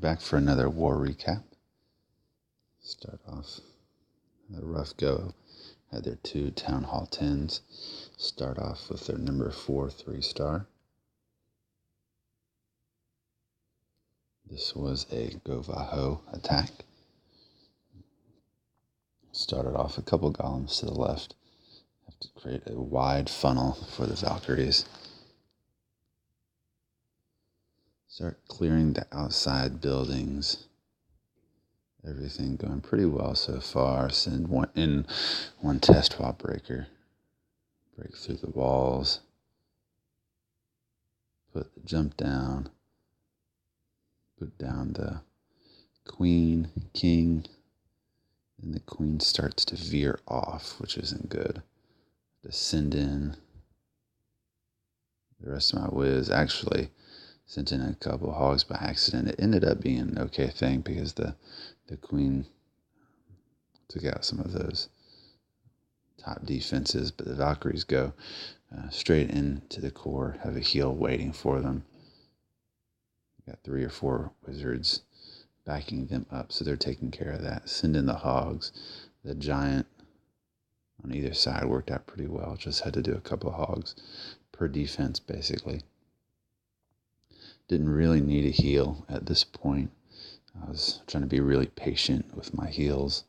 back for another war recap. Start off a rough go. Had their 2 Town Hall 10s. Start off with their number 4 3-star. This was a GoVaHo attack. Started off a couple golems to the left. Have to create a wide funnel for the Valkyries. Start clearing the outside buildings. Everything going pretty well so far. Send one test wall breaker. Break through the walls. Put the jump down. Put down the queen, king. And the queen starts to veer off, which isn't good. To send in the rest of my whiz. Actually sent in a couple hogs by accident. It ended up being an okay thing because the queen took out some of those top defenses, but the Valkyries go straight into the core, have a heal waiting for them. Got 3 or 4 wizards backing them up, so they're taking care of that. Send in the hogs. The giant on either side worked out pretty well. Just had to do a couple hogs per defense, basically. Didn't really need a heal at this point. I was trying to be really patient with my heals.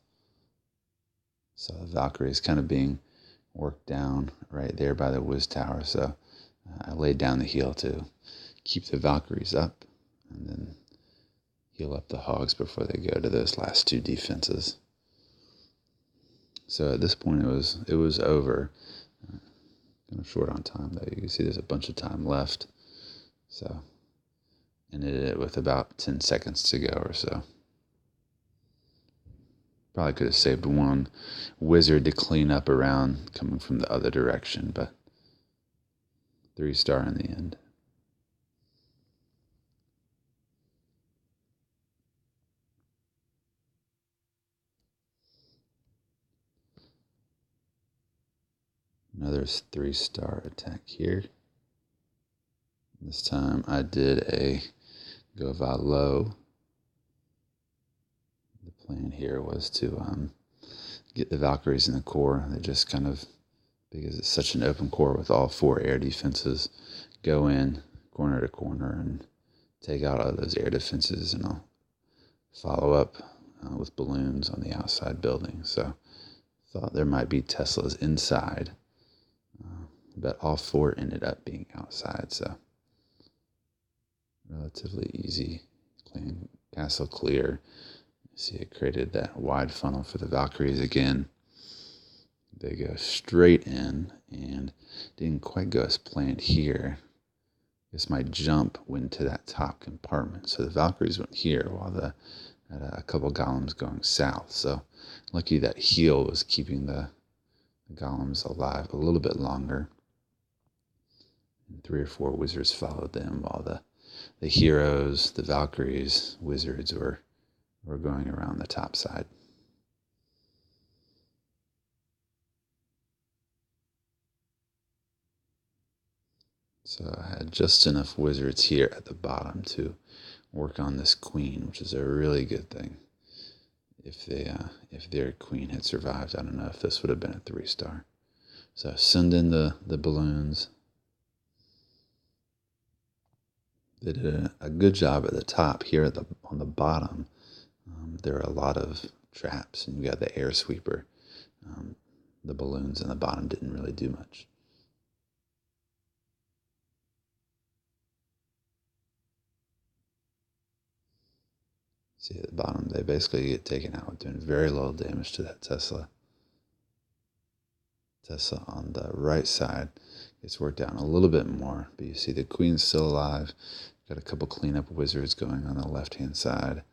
So the Valkyrie is kind of being worked down right there by the Wiz Tower. So I laid down the heal to keep the Valkyries up and then heal up the hogs before they go to those last 2 defenses. So at this point it was over. Kind of short on time though. You can see there's a bunch of time left. So ended it with about 10 seconds to go or so. Probably could have saved one wizard to clean up around coming from the other direction, but 3-star in the end. Another 3-star attack here. This time I did a GoVaLo. The plan here was to get the Valkyries in the core. They just kind of, because it's such an open core with all 4 air defenses, go in corner to corner and take out all those air defenses, and I'll follow up with balloons on the outside building. So thought there might be Teslas inside, but all 4 ended up being outside. So relatively easy, clean castle clear. You see, it created that wide funnel for the Valkyries again. They go straight in and didn't quite go as planned here. I guess my jump went to that top compartment. So the Valkyries went here while had a couple golems going south. So lucky that heal was keeping the golems alive a little bit longer. And 3 or 4 wizards followed them while the heroes, the Valkyries, wizards were going around the top side. So I had just enough wizards here at the bottom to work on this queen, which is a really good thing. If their queen had survived, I don't know if this would have been a 3-star. So send in the balloons. They did a good job at the top. Here on the bottom, there are a lot of traps, and you got the air sweeper. The balloons on the bottom didn't really do much. See at the bottom, they basically get taken out with doing very little damage to that Tesla. Tesla on the right side gets worked down a little bit more, but you see the queen's still alive. Got a couple cleanup wizards going on the left-hand side.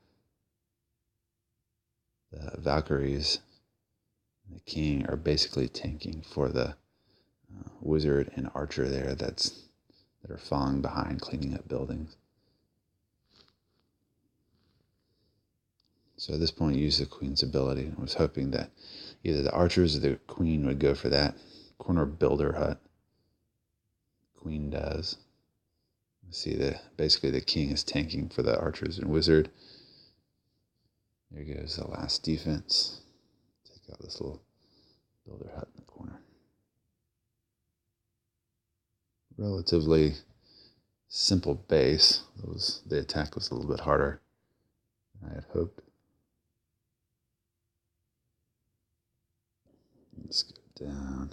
The Valkyries and the king are basically tanking for the wizard and archer there that are falling behind, cleaning up buildings. So at this point, I used the queen's ability and was hoping that either the archers or the queen would go for that corner builder hut. Queen does. See basically the king is tanking for the archers and wizard. There goes the last defense. Take out this little builder hut in the corner. Relatively simple base. The attack was a little bit harder than I had hoped. Let's go down.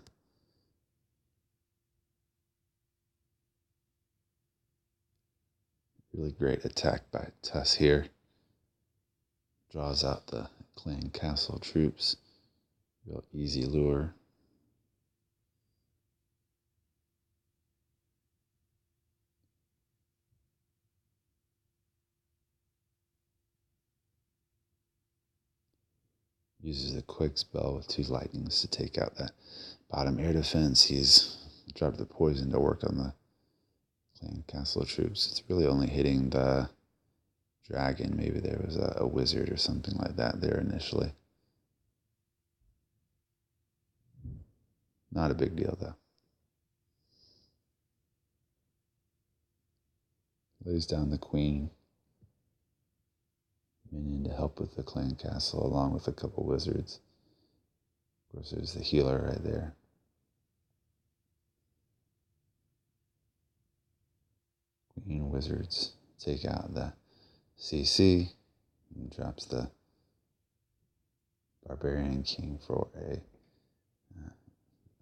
Really great attack by Tuss here. Draws out the clan castle troops. Real easy lure. Uses a quick spell with 2 lightnings to take out that bottom air defense. He's dropped the poison to work on the clan castle troops. It's really only hitting the dragon. Maybe there was a wizard or something like that there initially. Not a big deal though. Lays down the queen. Minion to help with the clan castle along with a couple wizards. Of course, there's the healer right there. Queen wizards take out the CC and drops the barbarian king for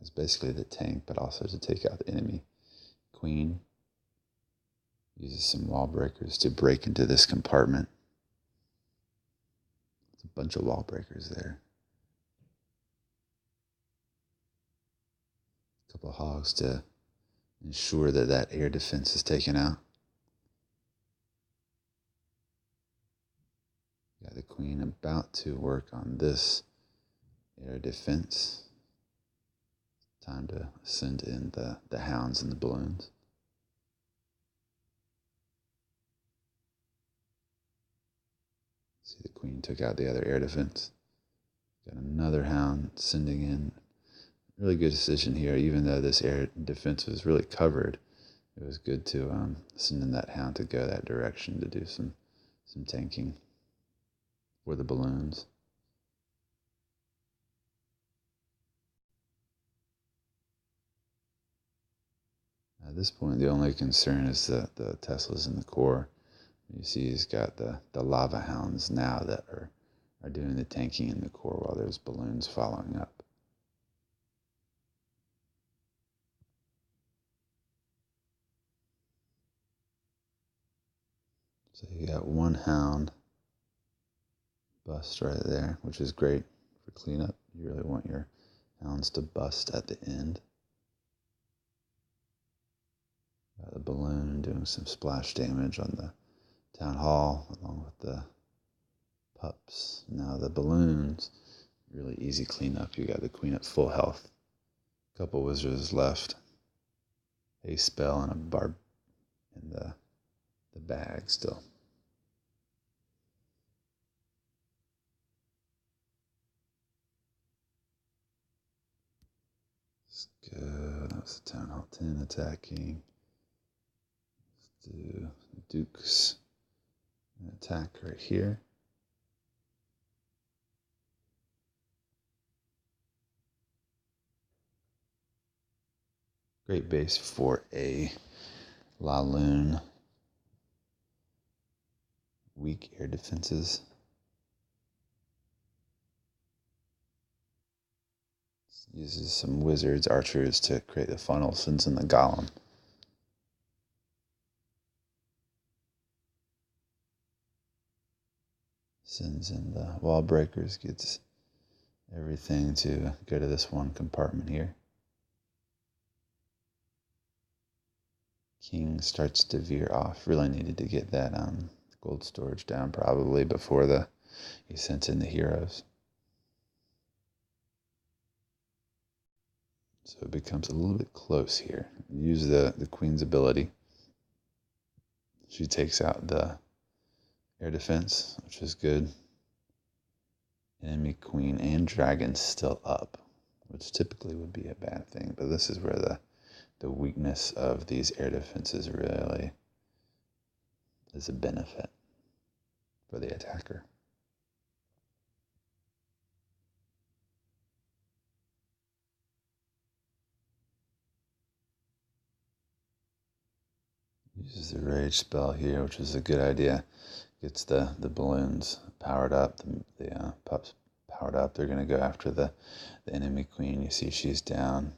it's basically the tank, but also to take out the enemy queen. Uses some wall breakers to break into this compartment. There's a bunch of wall breakers there. A couple of hogs to ensure that air defense is taken out. Got the queen about to work on this air defense. Time to send in the hounds and the balloons. See, the queen took out the other air defense. Got another hound sending in. Really good decision here, even though this air defense was really covered. It was good to send in that hound to go that direction to do some tanking for the balloons. At this point, the only concern is the Teslas in the core. You see he's got the lava hounds now that are doing the tanking in the core while there's balloons following up. So you got one hound bust right there, which is great for cleanup. You really want your hounds to bust at the end. Got the balloon doing some splash damage on the town hall along with the pups. Now the balloons, really easy cleanup. You got the queen at full health. A couple wizards left. A spell and a barb in the bag still. Let's go. That was the town hall 10 attacking. Let's do Dukes. An attack right here. Great base for a Laloon. Weak air defenses. Uses some wizards, archers to create the funnel, sends in the golem. Sends in the wall breakers, gets everything to go to this one compartment here. King starts to veer off. Really needed to get that gold storage down probably before he sent in the heroes. So it becomes a little bit close here. Use the queen's ability. She takes out the air defense, which is good. Enemy queen and dragon still up, which typically would be a bad thing. But this is where the weakness of these air defenses really is a benefit for the attacker. Uses the rage spell here, which is a good idea. Gets the balloons powered up, the pups powered up. They're going to go after the enemy queen. You see she's down.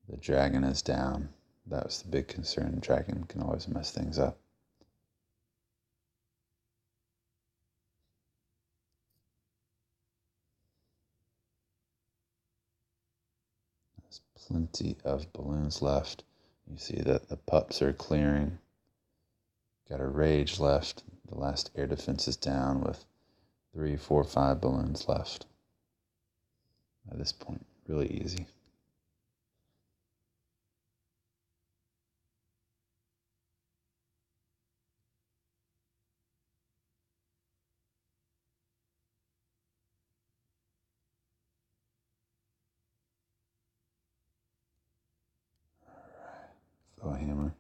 The dragon is down. That was the big concern. The dragon can always mess things up. There's plenty of balloons left. You see that the pups are clearing. Got a rage left. The last air defense is down with 3, 4, 5 balloons left. At this point, really easy. Throw a hammer.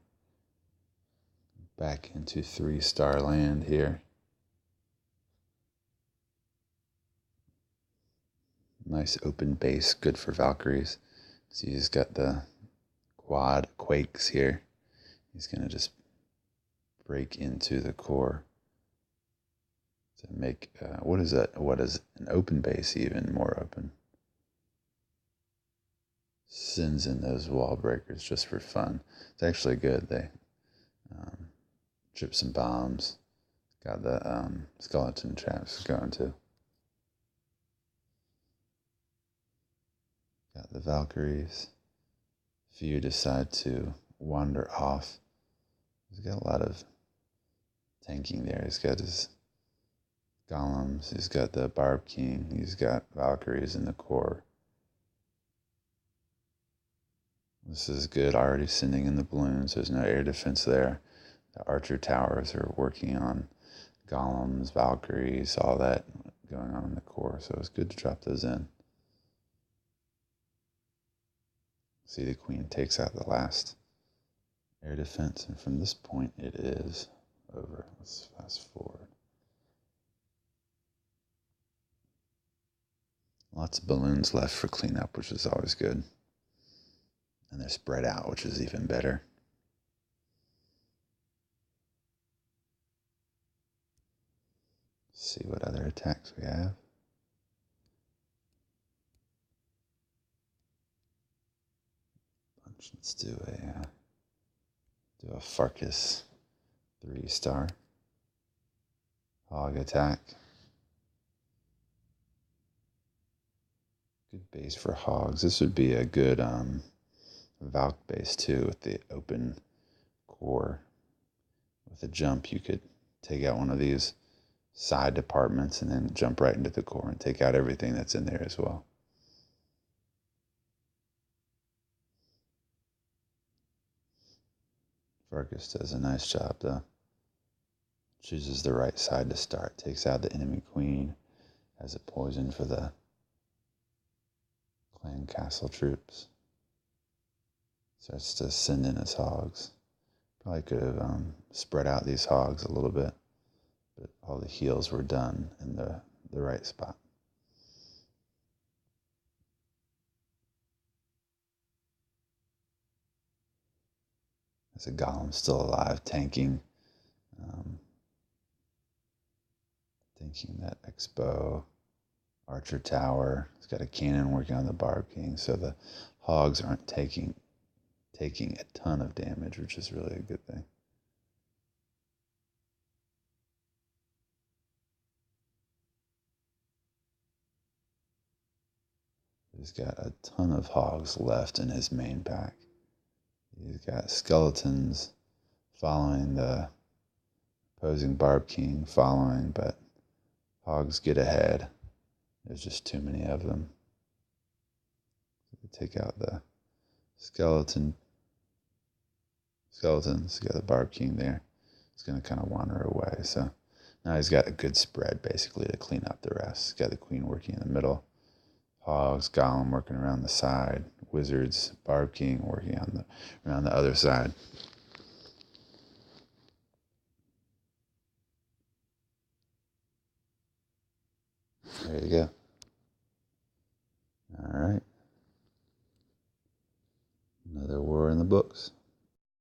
Back into 3-star land here. Nice open base, good for Valkyries. So he's got the quad quakes here. He's going to just break into the core to make, what is an open base even more open? Sends in those wall breakers just for fun. It's actually good. They drip some bombs. Got the skeleton traps going too. Got the Valkyries. If you decide to wander off, he's got a lot of tanking there. He's got his golems. He's got the Barb King. He's got Valkyries in the core. This is good. Already sending in the balloons. There's no air defense there. The archer towers are working on golems, Valkyries, all that going on in the core. So it's good to drop those in. See, the queen takes out the last air defense, and from this point it is over. Let's fast forward. Lots of balloons left for cleanup, which is always good. And they're spread out, which is even better. See what other attacks we have. Let's do a Farkas 3-star hog attack. Good base for hogs. This would be a good Valk base too, with the open core. With a jump, you could take out one of these side departments and then jump right into the core and take out everything that's in there as well. Farkas does a nice job though. Chooses the right side to start. Takes out the enemy queen. Has a poison for the clan castle troops. Starts to send in his hogs. Probably could have spread out these hogs a little bit, but all the heals were done in the right spot. There's a golem still alive, tanking that Expo archer tower. It's got a cannon working on the Barb King, so the hogs aren't taking a ton of damage, which is really a good thing. He's got a ton of hogs left in his main pack. He's got skeletons following the opposing Barb King following, but hogs get ahead. There's just too many of them. Take out the skeletons. You got the Barb King there. It's going to kind of wander away. So now he's got a good spread basically to clean up the rest. He's got the queen working in the middle. Hogs, golem working around the side. Wizards, Barb King working around the other side. There you go. All right. Another war in the books.